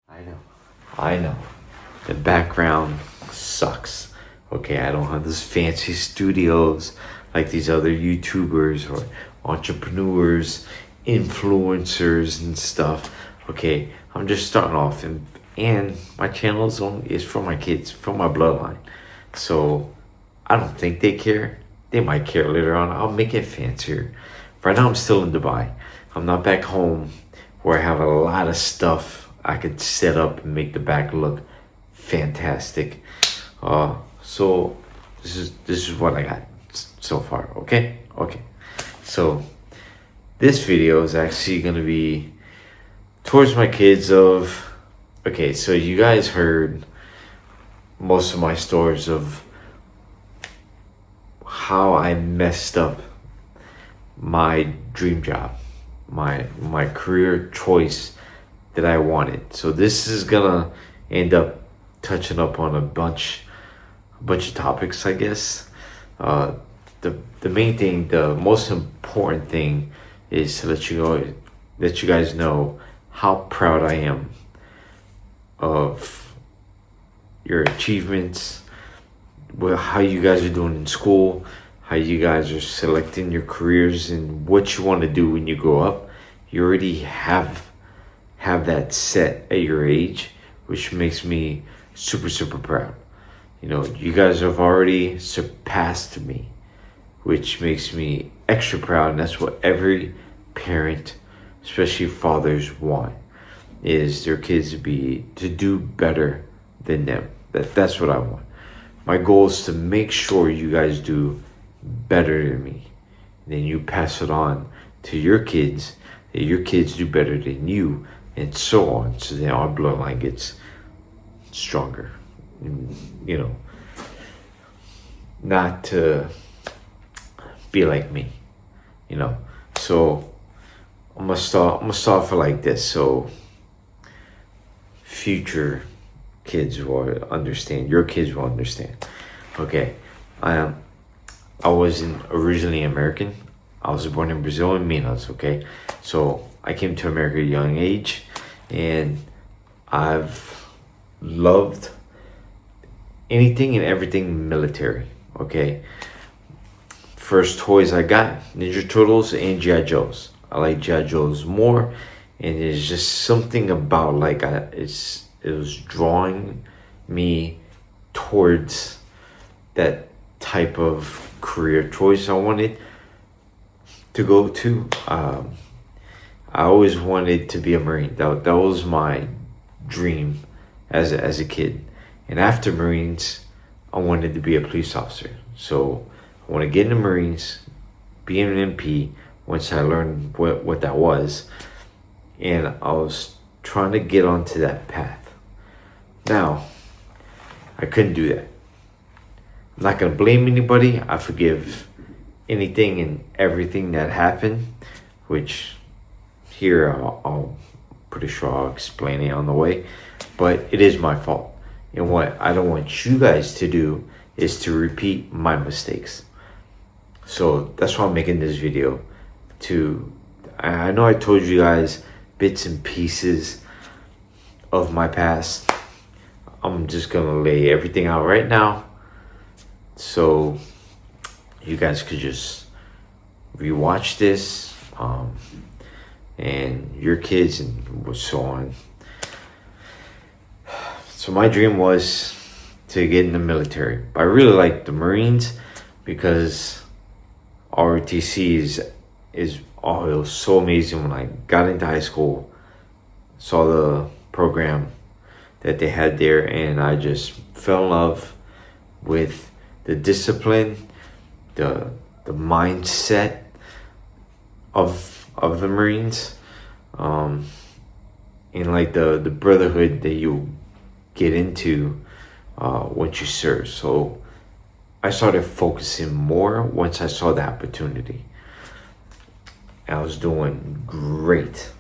I know. The background sucks. Okay, I don't have those fancy studios like these other YouTubers or entrepreneurs, influencers and stuff. Okay, I'm just starting off and my channel is for my kids, from my bloodline. So I don't think they care. They might care later on. I'll make it fancier. Right now I'm still in Dubai. I'm not back home where I have a lot of stuff I could set up and make the back look fantastic. So this is what I got so far. Okay. So this video is actually gonna be towards my kids of. Okay, so you guys heard most of my stories of how I messed up my dream job, my career choice that I wanted. So this is gonna end up touching up on a bunch of topics, I guess. The main thing, the most important thing, is to let you guys know how proud I am of your achievements, how you guys are doing in school, how you guys are selecting your careers and what you want to do when you grow up. You already have that set at your age, which makes me super proud. You know, you guys have already surpassed me, which makes me extra proud, and that's what every parent, especially fathers, want, is their kids to do better than them. That's what I want. My goal is to make sure you guys do better than me. And then you pass it on to your kids, that your kids do better than you, and so on. So then our bloodline gets stronger. And, you know, not to be like me, you know. So I'm gonna start for like this, so future kids will understand. Your kids will understand. Okay, I wasn't originally American. I was born in Brazil, in Minas. Okay, so I came to America at a young age, and I've loved anything and everything military. Okay, first toys I got, Ninja Turtles and G.I. Joes. I like G.I. Joes more, and there's just something about it was drawing me towards that type of career choice I wanted to go to. I always wanted to be a Marine. That was my dream as a kid. And after Marines, I wanted to be a police officer. So I want to get in the Marines, be an MP once I learned what that was. And I was trying to get onto that path. Now, I couldn't do that. I'm not going to blame anybody. I forgive anything and everything that happened, which here I'll pretty sure I'll explain it on the way. But it is my fault. And what I don't want you guys to do is to repeat my mistakes. So that's why I'm making this video. I know I told you guys bits and pieces of my past. I'm just gonna lay everything out right now, so you guys could just rewatch this, and your kids and so on. So my dream was to get in the military. I really like the Marines because ROTC it was so amazing. When I got into high school, saw the program that they had there, and I just fell in love with the discipline, the mindset of the Marines, and like the brotherhood that you get into once you serve. So I started focusing more once I saw the opportunity. I was doing great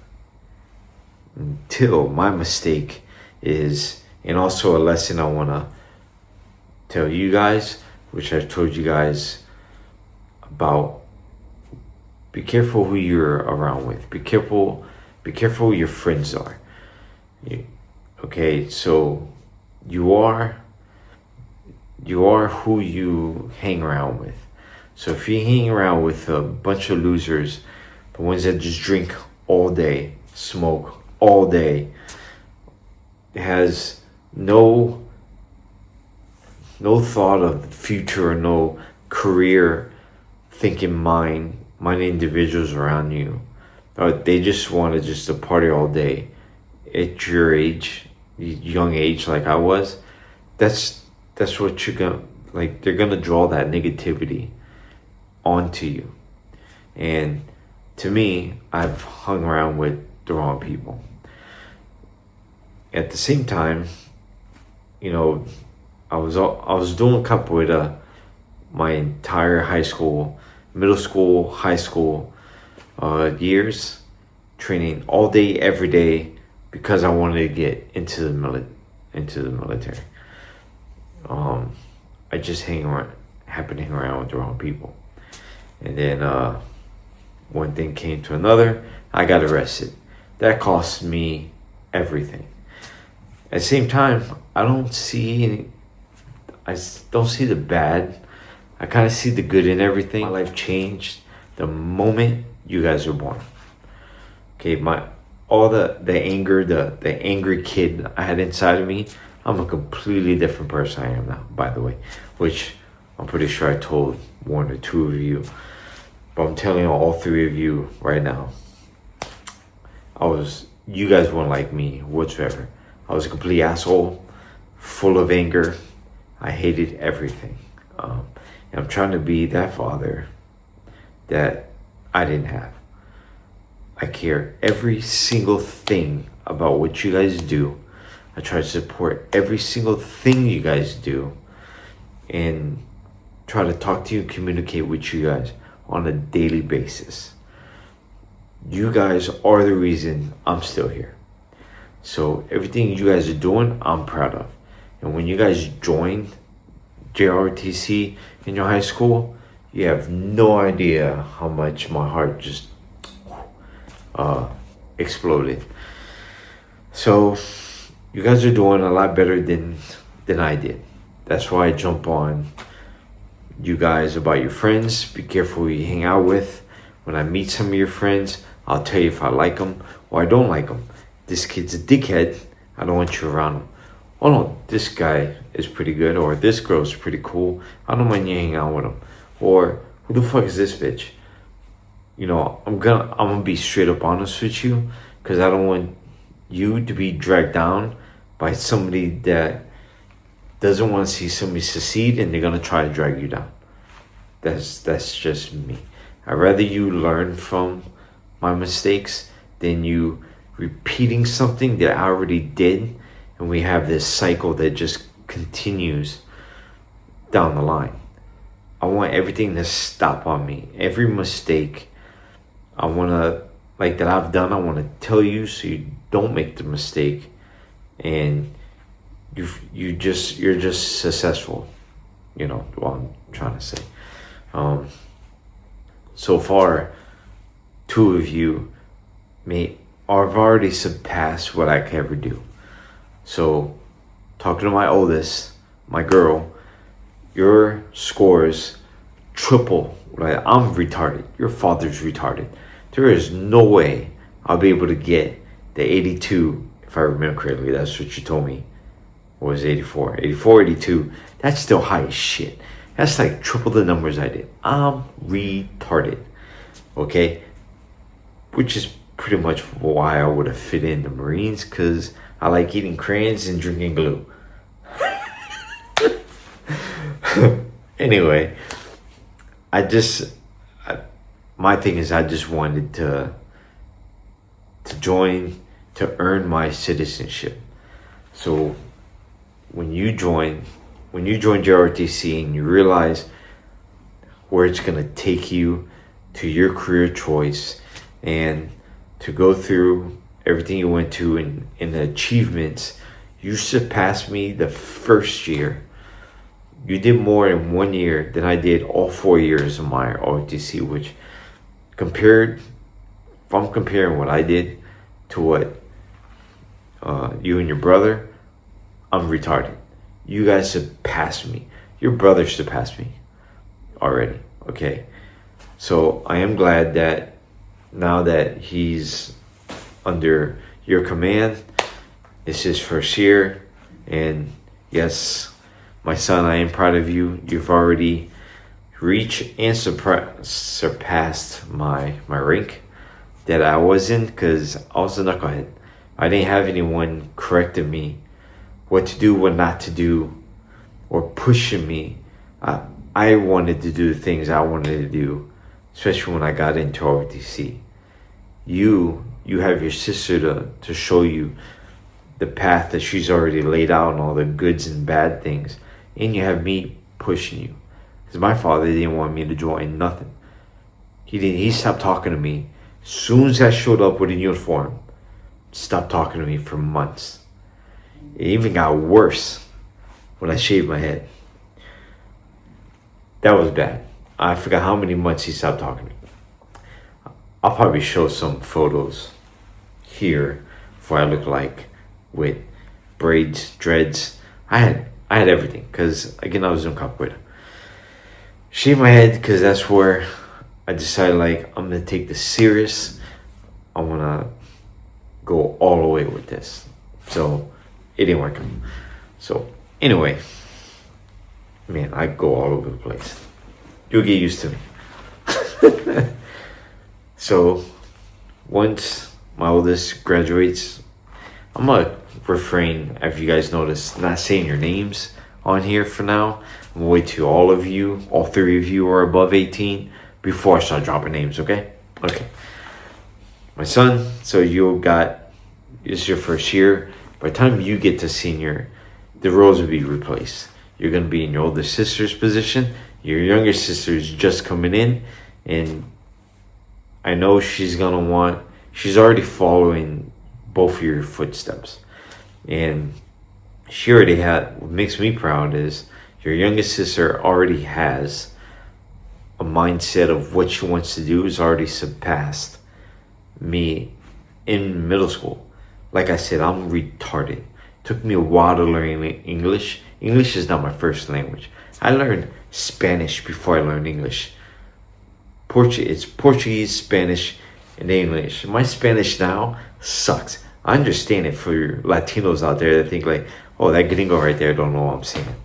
until my mistake is, and also a lesson I want to tell you guys, which I've told you guys about. Be careful who you're around with. Be careful who your friends are. Okay, so you are you are who you hang around with. So if you hang around with a bunch of losers, the ones that just drink all day, smoke all day, has no thought of the future, no career thinking mind individuals around you. They just want to just to party all day. At your age, young age like I was, that's what you're gonna like. They're gonna draw that negativity onto you. And to me, I've hung around with the wrong people. At the same time, you know, I was doing capoeira my entire high school, middle school, high school years, training all day, every day, because I wanted to get into the military. I just happened to hang around with the wrong people, and then one thing came to another. I got arrested. That cost me everything. At the same time, I don't see the bad. I kind of see the good in everything. My life changed the moment you guys were born. Okay, all the anger, the angry kid I had inside of me, I'm a completely different person I am now, by the way, which I'm pretty sure I told one or two of you, but I'm telling all three of you right now. You guys weren't like me whatsoever. I was a complete asshole, full of anger. I hated everything. And I'm trying to be that father that I didn't have. I care every single thing about what you guys do. I try to support every single thing you guys do and try to talk to you and communicate with you guys on a daily basis. You guys are the reason I'm still here. So everything you guys are doing, I'm proud of. And when you guys joined JROTC in your high school, you have no idea how much my heart just exploded. So you guys are doing a lot better than I did. That's why I jump on you guys about your friends. Be careful who you hang out with. When I meet some of your friends, I'll tell you if I like them or I don't like them. This kid's a dickhead. I don't want you around him. Oh no, this guy is pretty good, or this girl's pretty cool. I don't mind you hanging out with him. Or who the fuck is this bitch? You know, I'm gonna be straight up honest with you, because I don't want you to be dragged down by somebody that doesn't want to see somebody succeed and they're gonna try to drag you down. That's just me. I'd rather you learn from my mistakes than you repeating something that I already did, and we have this cycle that just continues down the line. I want everything to stop on me. Every mistake I want to, like that I've done, I want to tell you so you don't make the mistake, and you're just successful. You know what I'm trying to say. So far, two of you have already surpassed what I could ever do. So, talking to my oldest, my girl, your scores triple. Right? I'm retarded. Your father's retarded. There is no way I'll be able to get the 82, if I remember correctly. That's what you told me. What was 84? 84, 82. That's still high as shit. That's like triple the numbers I did. I'm retarded. Okay? Which is pretty much why I would have fit in the Marines, because I like eating crayons and drinking glue. Anyway, my thing is I just wanted to join to earn my citizenship. So when you join JROTC and you realize where it's going to take you to your career choice, and to go through everything you went to and the achievements, you surpassed me the first year. You did more in 1 year than I did all 4 years of my ROTC, which if I'm comparing what I did to what you and your brother, I'm retarded. You guys surpassed me. Your brother surpassed me already. Okay. So I am glad that now that he's under your command, it's his first year. And yes, my son, I am proud of you. You've already reached and surpassed my rank that I was in, because I was a knucklehead. I didn't have anyone correcting me what to do, what not to do, or pushing me. I wanted to do the things I wanted to do, especially when I got into ROTC. You have your sister to show you the path that she's already laid out and all the goods and bad things. And you have me pushing you. Because my father didn't want me to join nothing. He stopped talking to me. As soon as I showed up with a uniform, stopped talking to me for months. It even got worse when I shaved my head. That was bad. I forgot how many months he stopped talking to me. I'll probably show some photos here of what I look like with braids, dreads. I had everything, because again, I was in capoeira. Shaved my head because that's where I decided, like, I'm gonna take this serious. I wanna go all the way with this. So it didn't work out. So anyway, man, I go all over the place. You'll get used to me. So once my oldest graduates, I'm gonna refrain, if you guys notice, not saying your names on here for now. I'm gonna wait till all three of you are above 18 before I start dropping names, okay? Okay. My son, so it's your first year. By the time you get to senior, the roles will be replaced. You're gonna be in your older sister's position. Your younger sister is just coming in, and I know she's already following both of your footsteps. And she already what makes me proud is your youngest sister already has a mindset of what she wants to do, has already surpassed me in middle school. Like I said, I'm retarded. Took me a while to learn English. English is not my first language. I learned Spanish before I learned English. It's Portuguese, Spanish, and English. My Spanish now sucks. I understand it for your Latinos out there that think like, oh, that gringo right there don't know what I'm saying.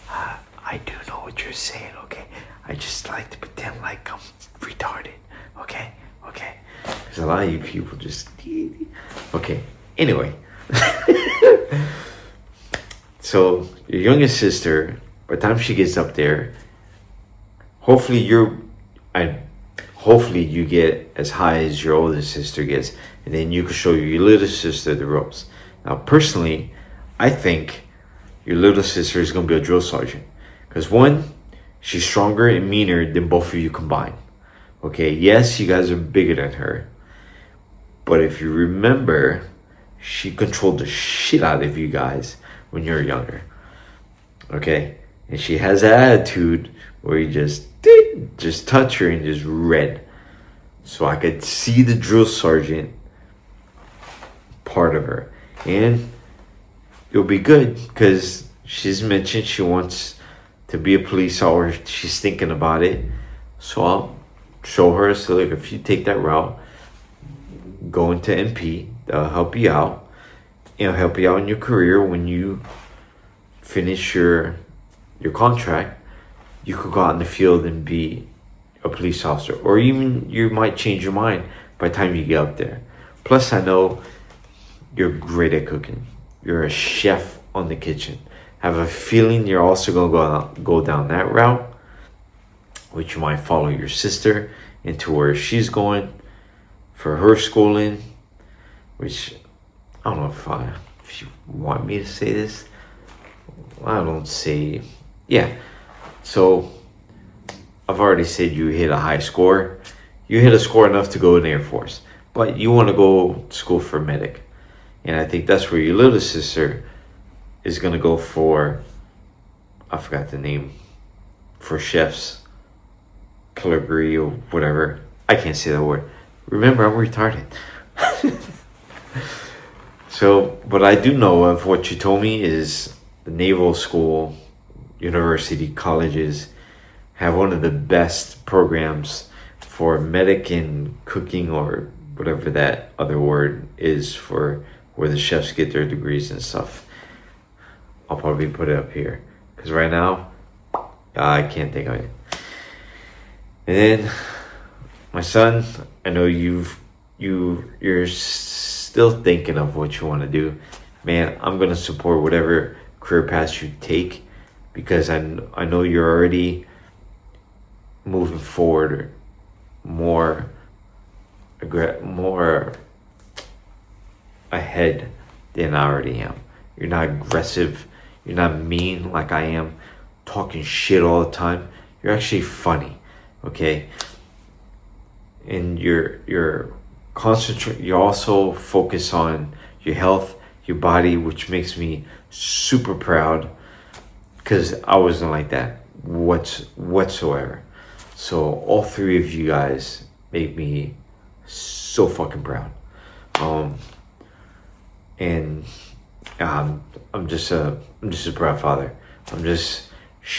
I do know what you're saying, okay? I just like to pretend like I'm retarded, okay? Because a lot of you people just... Okay, anyway. So, your youngest sister, by the time she gets up there, hopefully you get as high as your older sister gets, and then you can show your little sister the ropes. Now, personally, I think your little sister is going to be a drill sergeant. Because one, she's stronger and meaner than both of you combined. Okay, yes, you guys are bigger than her. But if you remember, she controlled the shit out of you guys when you're younger. Okay? And she has that attitude where you just touch her and just red. So I could see the drill sergeant part of her. And it'll be good because she's mentioned she wants to be a police officer. She's thinking about it. So I'll show her. So like, if you take that route, go into MP. That'll help you out. It'll help you out in your career. When you finish your contract, you could go out in the field and be a police officer. Or even you might change your mind by the time you get up there. Plus, I know you're great at cooking. You're a chef on the kitchen. I have a feeling you're also going to go down that route, which you might follow your sister into where she's going for her schooling, which I don't know if you want me to say this. I don't say, yeah. So I've already said you hit a high score. You hit a score enough to go in the Air Force, but you want to go to school for medic. And I think that's where your little sister is going to go for, I forgot the name, for chefs, culinary or whatever. I can't say that word. Remember, I'm retarded. So, what I do know of what you told me is the naval school, university, colleges have one of the best programs for medic and cooking, or whatever that other word is for where the chefs get their degrees and stuff. I'll probably put it up here because right now I can't think of it. And then my son, I know you're still thinking of what you want to do. Man, I'm gonna support whatever career path you take because I know you're already moving forward more ahead than I already am. You're not aggressive. You're not mean like I am, talking shit all the time. You're actually funny, okay? And you're concentrate. You also focus on your health, your body, which makes me super proud because I wasn't like that whatsoever. So all three of you guys make me so fucking proud. And I'm just a proud father. I'm just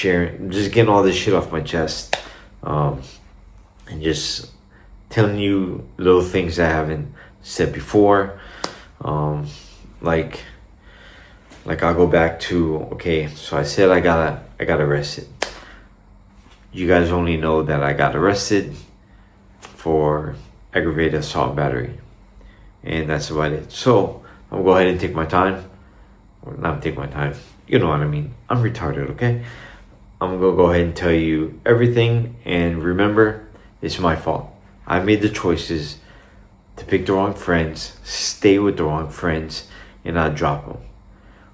getting all this shit off my chest, and just telling you little things I haven't said before. Like I'll go back to, okay, so I said I got arrested. You guys only know that I got arrested for aggravated assault and battery, and that's about it. So I'm gonna go ahead and take my time, or not take my time. You know what I mean? I'm retarded, okay? I'm gonna go ahead and tell you everything, and remember, it's my fault. I made the choices to pick the wrong friends, stay with the wrong friends, and not drop them.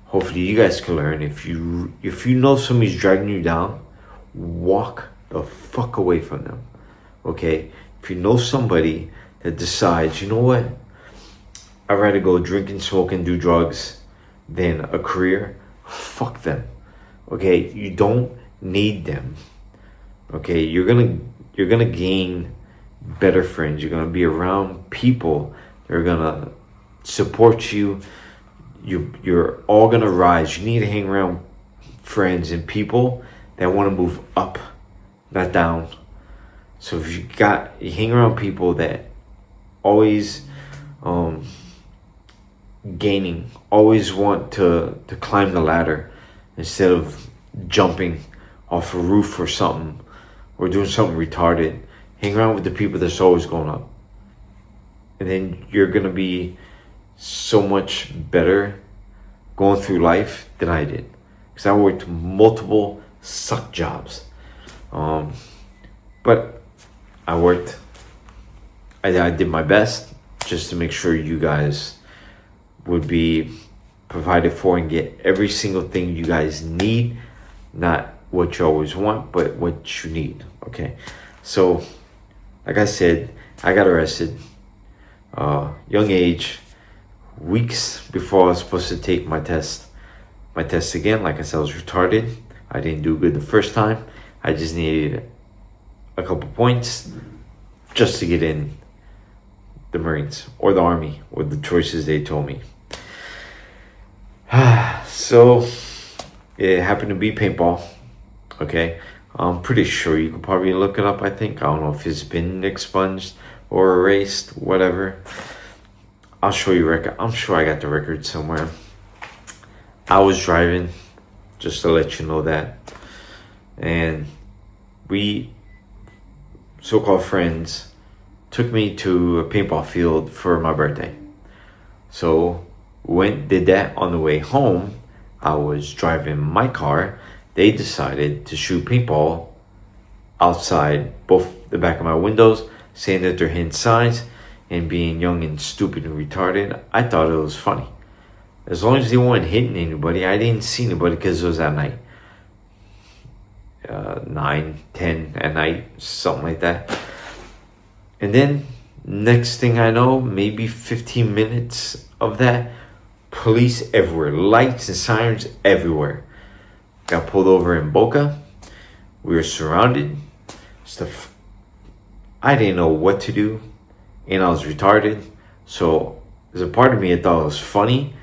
Hopefully you guys can learn. If you know somebody's dragging you down, walk the fuck away from them, okay? If you know somebody that decides, you know what, I'd rather go drink and smoke and do drugs than a career, fuck them, okay? You don't need them, okay? You're gonna gain better friends. You're gonna be around people that are gonna support you. You're all gonna rise. You need to hang around friends and people that want to move up, not down. So if you hang around people that always gaining, always want to climb the ladder instead of jumping off a roof or something, or doing something retarded. Hang around with the people that's always going up, and then you're gonna be so much better going through life than I did, because I worked multiple suck jobs, but I did my best just to make sure you guys would be provided for and get every single thing you guys need, not what you always want, but what you need, okay? So like I said, I got arrested, young age, weeks before I was supposed to take my test again. Like I said, I was retarded. I didn't do good the first time. I just needed a couple points just to get in the Marines or the Army, or the choices they told me. So it happened to be paintball, okay? I'm pretty sure you could probably look it up, I think. I don't know if it's been expunged or erased, whatever. I'll show you record. I'm sure I got the record somewhere. I was driving, just to let you know that. And we, so-called friends, took me to a paintball field for my birthday. So did that. On the way home, I was driving my car. They decided to shoot paintball outside both the back of my windows, saying that they're hitting signs, and being young and stupid and retarded. I thought it was funny. As long as they weren't hitting anybody. I didn't see anybody because it was at night. 9, 10 at night, something like that. And then next thing I know, maybe 15 minutes of that, police everywhere, lights and sirens everywhere. Got pulled over in Boca. We were surrounded. Stuff. I didn't know what to do, and I was retarded. So there's a part of me that thought it was funny,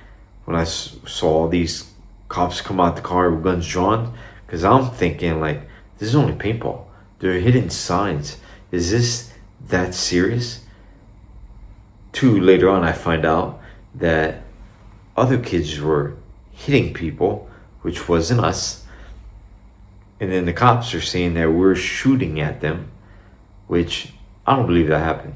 when I saw all these cops come out the car with guns drawn, because I'm thinking like, this is only paintball. They're hitting signs. Is this that serious? Two, later on I find out that other kids were hitting people, which wasn't us. And then the cops are saying that we're shooting at them, which I don't believe that happened.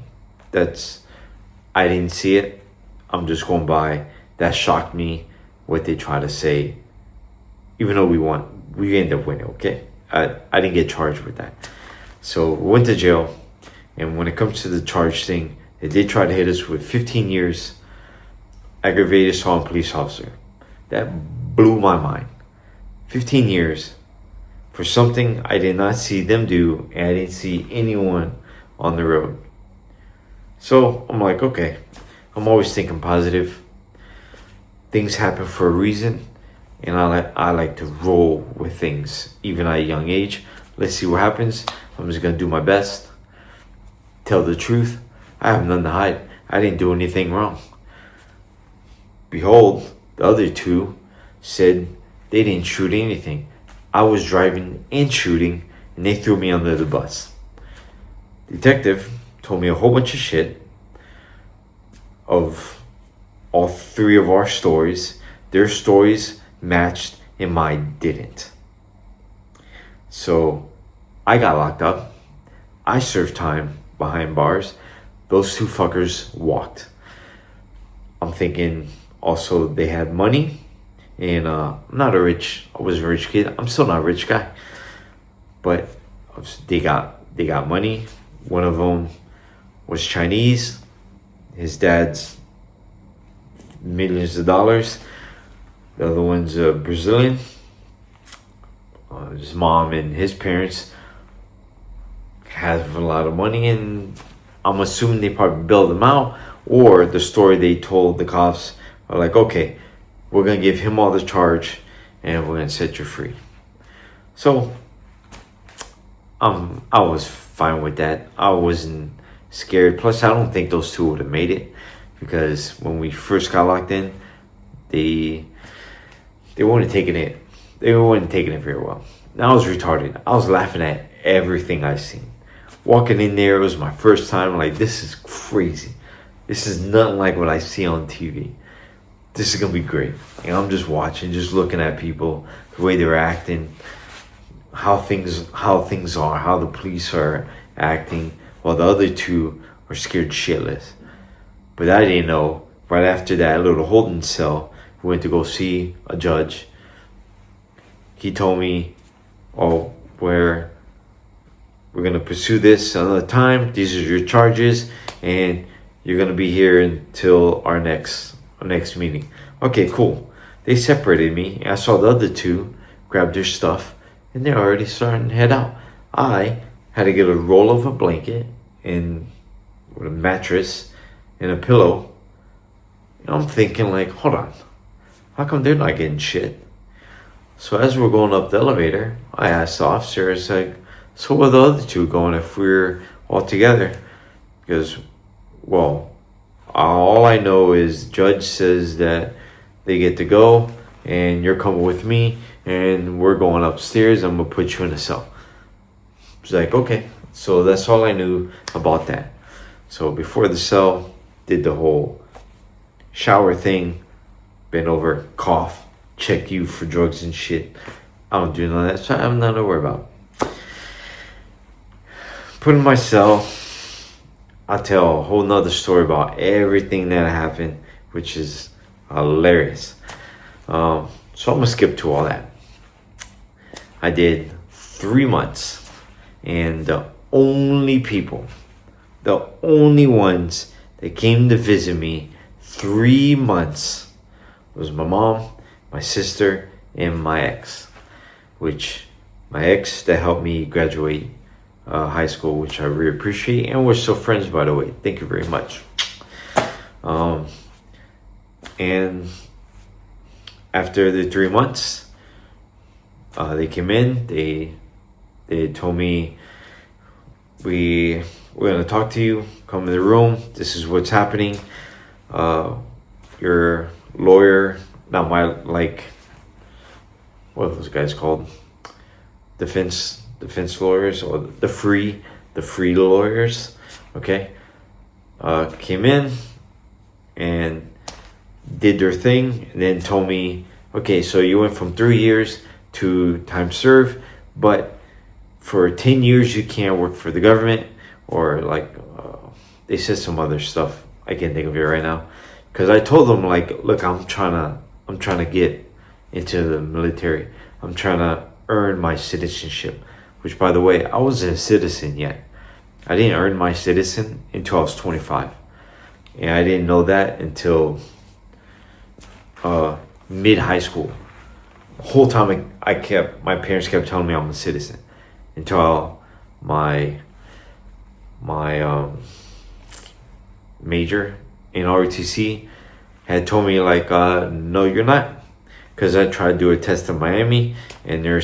I didn't see it. I'm just going by. That shocked me, what they try to say. Even though we ended up winning, okay? I didn't get charged with that. So we went to jail. And when it comes to the charge thing, they did try to hit us with 15 years aggravated assault on police officer. That blew my mind. 15 years for something I did not see them do, and I didn't see anyone on the road. So I'm like, okay, I'm always thinking positive. Things happen for a reason, and I like to roll with things, even at a young age. Let's see what happens. I'm just gonna do my best, tell the truth. I have nothing to hide. I didn't do anything wrong. Behold, the other two said they didn't shoot anything. I was driving and shooting, and they threw me under the bus. Detective told me a whole bunch of shit of all three of our stories. Their stories matched and mine didn't. So I got locked up. I served time behind bars. Those two fuckers walked. I'm thinking also they had money, and I was a rich kid. I'm still not a rich guy, but they got money. One of them was Chinese. His dad's millions of dollars. The other one's Brazilian. His mom and his parents have a lot of money, and I'm assuming they probably bailed him out, or the story they told the cops are like, okay, we're gonna give him all the charge and we're gonna set you free. So I was fine with that. I wasn't scared. Plus, I don't think those two would have made it, because when we first got locked in, they weren't taking it. They weren't taking it very well. And I was retarded. I was laughing at everything I seen. Walking in there, it was my first time. Like, this is crazy. This is nothing like what I see on TV. This is gonna be great. And I'm just watching, just looking at people, the way they're acting, how things are, how the police are acting, while the other two are scared shitless. But I didn't know. Right after that little holding cell, we went to go see a judge. He told me, oh, we're gonna pursue this another time. These are your charges, and you're gonna be here until our next meeting. Okay, cool. They separated me. I saw the other two grab their stuff, and they're already starting to head out. I had to get a roll of a blanket and with a mattress and a pillow. And I'm thinking like, hold on, how come they're not getting shit? So as we're going up the elevator, I asked the officer, it's like, so where are the other two going if we're all together? Because, well, all I know is judge says that they get to go, and you're coming with me, and we're going upstairs. I'm gonna put you in a cell. It's like, okay. So that's all I knew about that. So before the cell, did the whole shower thing, bend over, cough, check you for drugs and shit. I don't do none of that, so I'm not to worry about. Put in my cell, I'll tell a whole nother story about everything that happened, which is hilarious. So I'm gonna skip to all that. I did 3 months, and the only ones that came to visit me 3 months was my mom, my sister, and my ex, which my ex that helped me graduate high school, which I really appreciate, and we're still friends, by the way. Thank you very much. And after the 3 months, they came in. They told me, we're gonna talk to you. Come in the room. This is what's happening. Your lawyer not my, like, what are those guys called? Defense lawyers, or the free lawyers. Okay, came in and did their thing, and then told me, okay, so you went from 3 years to time served, but for 10 years you can't work for the government, or like they said some other stuff. I can't think of it right now, because I told them, like, look, I'm trying to get into the military. I'm trying to earn my citizenship, which, by the way, I wasn't a citizen yet. I didn't earn my citizen until I was 25, and I didn't know that until mid high school. The whole time my parents kept telling me I'm a citizen, until my major in ROTC had told me, like, no, you're not, because I tried to do a test in Miami, and they're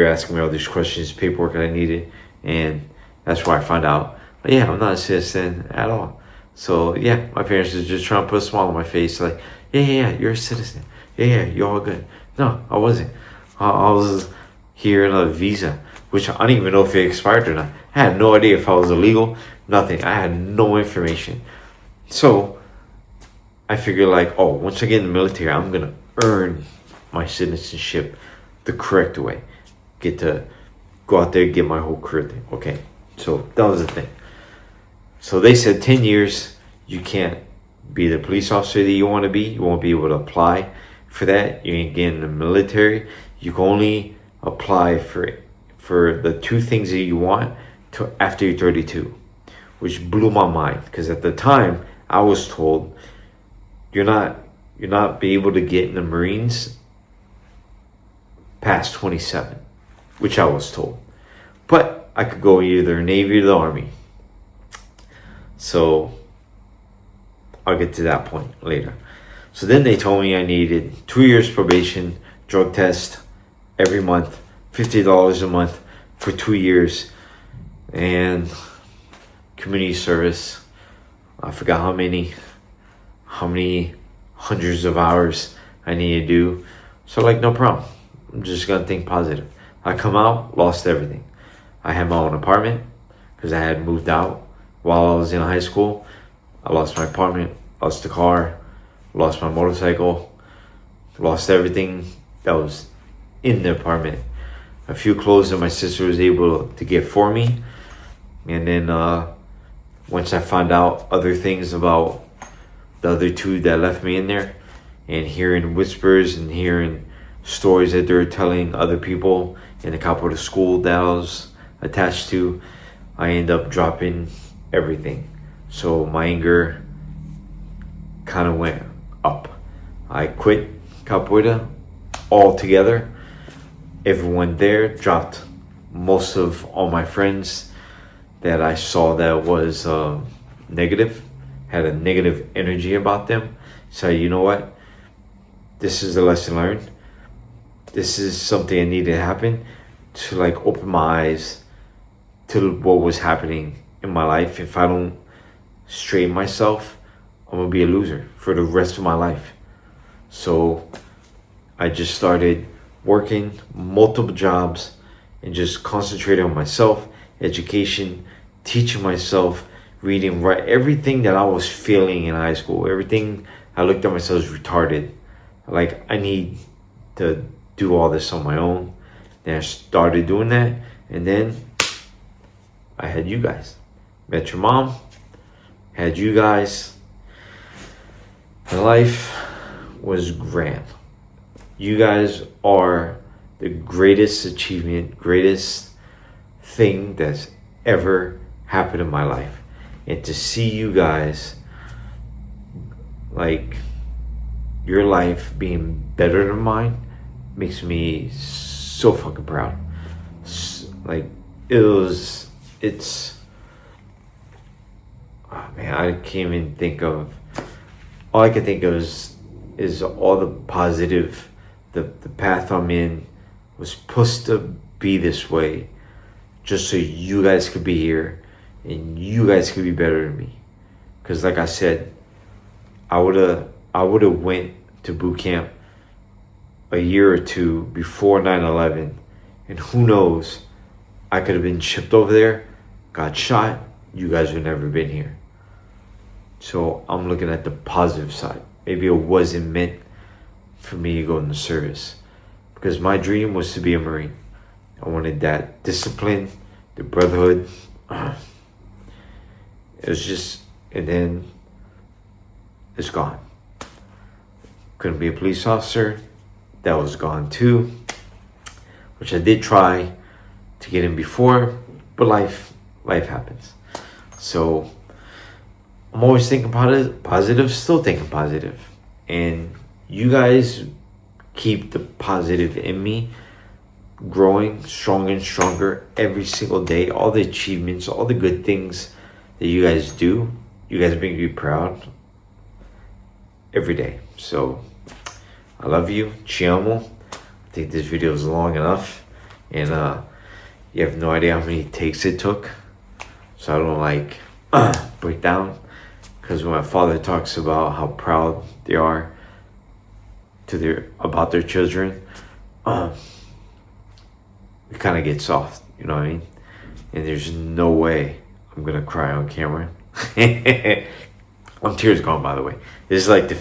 asking me all these questions, paperwork that I needed, and that's where I found out, yeah, I'm not a citizen at all. So yeah, my parents was just trying to put a smile on my face, like, yeah, you're a citizen. Yeah, you're all good. No, I wasn't. I was here on a visa, which I don't even know if it expired or not. I had no idea if I was illegal, nothing. I had no information. So I figured, like, oh, once I get in the military, I'm going to earn my citizenship the correct way. Get to go out there and get my whole career thing. Okay, so that was the thing. So they said 10 years, you can't be the police officer that you want to be. You won't be able to apply for that. You ain't getting in the military. You can only apply for the two things that you want to after you're 32, which blew my mind, because at the time I was told you're not be able to get in the Marines past 27, which I was told, but I could go either Navy or the Army. So I'll get to that point later. So then they told me I needed 2 years probation, drug test every month, $50 a month for 2 years, and community service. I forgot how many hundreds of hours I need to do. So, like, no problem. I'm just gonna think positive. I come out, lost everything. I had my own apartment because I had moved out while I was in high school. I lost my apartment, lost the car, lost my motorcycle, lost everything that was in the apartment. A few clothes that my sister was able to get for me. And then once I found out other things about the other two that left me in there, and hearing whispers and hearing stories that they were telling other people in the Capoeira school that I was attached to, I ended up dropping everything. So my anger kind of went up. I quit Capoeira altogether. Everyone there dropped. Most of all my friends that I saw that was negative, had a negative energy about them. So, you know what? This is a lesson learned. This is something that needed to happen to, like, open my eyes to what was happening in my life. If I don't straighten myself, I'm gonna be a loser for the rest of my life. So I just started working multiple jobs and just concentrating on myself, education, teaching myself, reading, write, everything that I was feeling in high school. Everything I looked at myself as retarded. Like, I need to do all this on my own. Then I started doing that, and then I had you guys. Met your mom, had you guys. My life was grand. You guys are the greatest achievement, greatest thing that's ever happened in my life. And to see you guys, like, your life being better than mine, makes me so fucking proud. Like, it's, oh man, I can't even think of, all I can think of is all the positive, the path I'm in was supposed to be this way, just so you guys could be here and you guys could be better than me. Because like I said, I would have went to boot camp a year or two before 9/11, and who knows, I could have been shipped over there, got shot, you guys would never been here. So I'm looking at the positive side. Maybe it wasn't meant for me to go in the service, because my dream was to be a Marine. I wanted that discipline, the brotherhood. It was just, and then it's gone. Couldn't be a police officer. That was gone too, which I did try to get in before, but life happens. So I'm always thinking positive, still thinking positive. And you guys keep the positive in me, growing stronger and stronger every single day. All the achievements, all the good things that you guys do, you guys make me proud every day. So I love you. Ci amo. I think this video is long enough, and you have no idea how many takes it took, so I don't break down, because when my father talks about how proud they are about their children, we kind of get soft, you know what I mean? And there's no way I'm gonna cry on camera. I'm tears gone, by the way. This is like the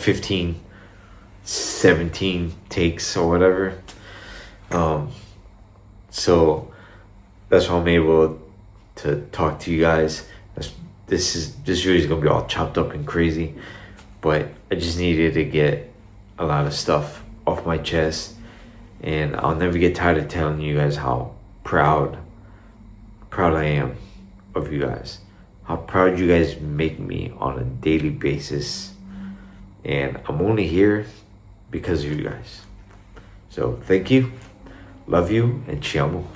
17 takes or whatever. So that's why I'm able to talk to you guys. This video is gonna be all chopped up and crazy, but I just needed to get a lot of stuff off my chest, and I'll never get tired of telling you guys how proud I am of you guys, how proud you guys make me on a daily basis, and I'm only here because of you guys. So thank you, love you, and ci amo.